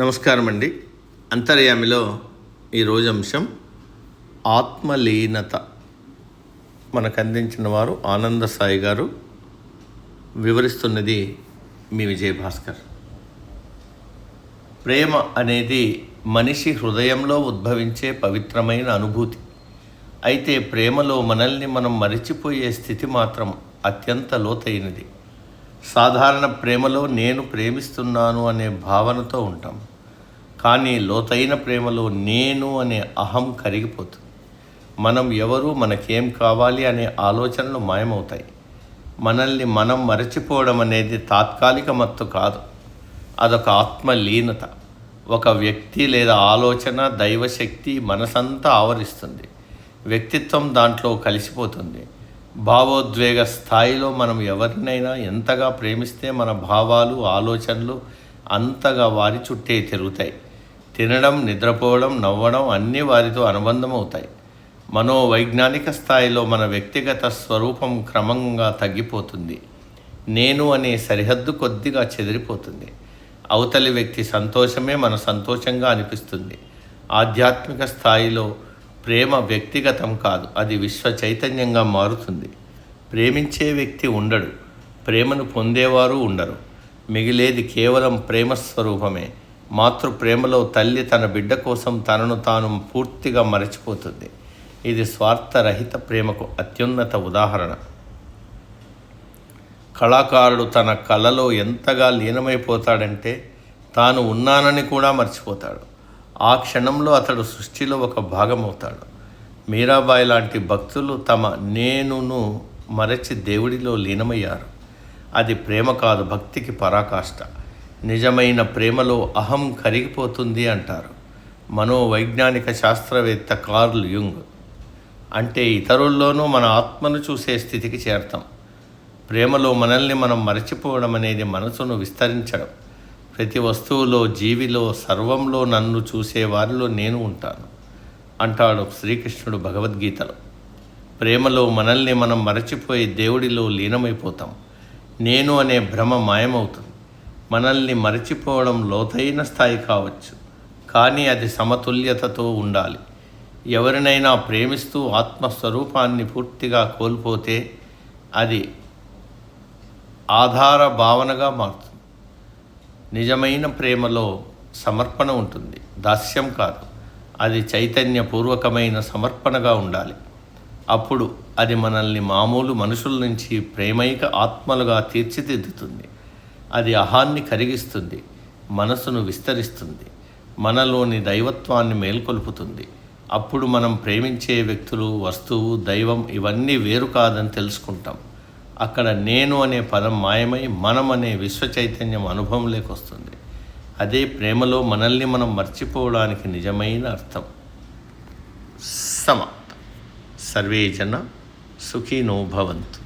నమస్కారం అండి. అంతర్యామిలో ఈరోజు అంశం ఆత్మలీనత. మనకు అందించిన వారు ఆనంద సాయి గారు, వివరిస్తున్నది మీ విజయభాస్కర్. ప్రేమ అనేది మనిషి హృదయంలో ఉద్భవించే పవిత్రమైన అనుభూతి. అయితే ప్రేమలో మనల్ని మనం మరిచిపోయే స్థితి మాత్రం అత్యంత లోతైనది. సాధారణ ప్రేమలో నేను ప్రేమిస్తున్నాను అనే భావనతో ఉంటాం, కానీ లోతైన ప్రేమలో నేను అనే అహం కరిగిపోతుంది. మనం ఎవరు, మనకేం కావాలి అనే ఆలోచనలు మాయమవుతాయి. మనల్ని మనం మరచిపోవడం అనేది తాత్కాలిక మత్తు కాదు, అదొక ఆత్మలీనత. ఒక వ్యక్తి లేదా ఆలోచన, దైవశక్తి మనసంతా ఆవరిస్తుంది. వ్యక్తిత్వం దాంట్లో కలిసిపోతుంది. భావోద్వేగ స్థాయిలో మనం ఎవరినైనా ఎంతగా ప్రేమిస్తే మన భావాలు, ఆలోచనలు అంతగా వారి చుట్టే తిరుగుతాయి. తినడం, నిద్రపోవడం, నవ్వడం అన్నీ వారితో అనుబంధం అవుతాయి. మనోవైజ్ఞానిక స్థాయిలో మన వ్యక్తిగత స్వరూపం క్రమంగా తగ్గిపోతుంది. నేను అనే సరిహద్దు కొద్దిగా చెదిరిపోతుంది. అవతలి వ్యక్తి సంతోషమే మన సంతోషంగా అనిపిస్తుంది. ఆధ్యాత్మిక స్థాయిలో ప్రేమ వ్యక్తిగతం కాదు, అది విశ్వ చైతన్యంగా మారుతుంది. ప్రేమించే వ్యక్తి ఉండడు, ప్రేమను పొందేవారు ఉండరు. మిగిలేది కేవలం ప్రేమ స్వరూపమే. మాతృప్రేమలో తల్లి తన బిడ్డ కోసం తనను తాను పూర్తిగా మరచిపోతుంది. ఇది స్వార్థరహిత ప్రేమకు అత్యున్నత ఉదాహరణ. కళాకారుడు తన కళలో ఎంతగా లీనమైపోతాడంటే తాను ఉన్నానని కూడా మర్చిపోతాడు. ఆ క్షణంలో అతడు సృష్టిలో ఒక భాగమవుతాడు. మీరాబాయి లాంటి భక్తులు తమ నేనును మరచి దేవుడిలో లీనమయ్యారు. అది ప్రేమ కాదు, భక్తికి పరాకాష్ట. నిజమైన ప్రేమలో అహం కరిగిపోతుంది అంటారు మనోవైజ్ఞానిక శాస్త్రవేత్త కార్ల్ యుంగ్. అంటే ఇతరుల్లోనూ మన ఆత్మను చూసే స్థితికి చేరతాం. ప్రేమలో మనల్ని మనం మరచిపోవడం అనేది మనసును విస్తరించడం. ప్రతి వస్తువులో, జీవిలో, సర్వంలో నన్ను చూసే వారిలో నేను ఉంటాను అంటాడు శ్రీకృష్ణుడు భగవద్గీతలో. ప్రేమలో మనల్ని మనం మరచిపోయి దేవుడిలో లీనమైపోతాం. నేను అనే భ్రమ మాయమవుతుంది. మనల్ని మరచిపోవడం లోతైన స్థాయి కావచ్చు, కానీ అది సమతుల్యతతో ఉండాలి. ఎవరినైనా ప్రేమిస్తూ ఆత్మస్వరూపాన్ని పూర్తిగా కోల్పోతే అది ఆధార భావనగా మారుతుంది. నిజమైన ప్రేమలో సమర్పణ ఉంటుంది, దాస్యం కాదు. అది చైతన్యపూర్వకమైన సమర్పణగా ఉండాలి. అప్పుడు అది మనల్ని మామూలు మనుషుల నుంచి ప్రేమైక ఆత్మలుగా తీర్చిదిద్దుతుంది. అది అహాన్ని కరిగిస్తుంది, మనసును విస్తరిస్తుంది, మనలోని దైవత్వాన్ని మేల్కొల్పుతుంది. అప్పుడు మనం ప్రేమించే వ్యక్తులు, వస్తువు, దైవం ఇవన్నీ వేరు కాదని తెలుసుకుంటాం. అక్కడ నేను అనే పదం మాయమై మనం అనే విశ్వ చైతన్యం అనుభవంలోకి వస్తుంది. అదే ప్రేమలో మనల్ని మనం మర్చిపోవడానికి నిజమైన అర్థం. సమాప్తం. సర్వే జన సుఖినో భవంతు.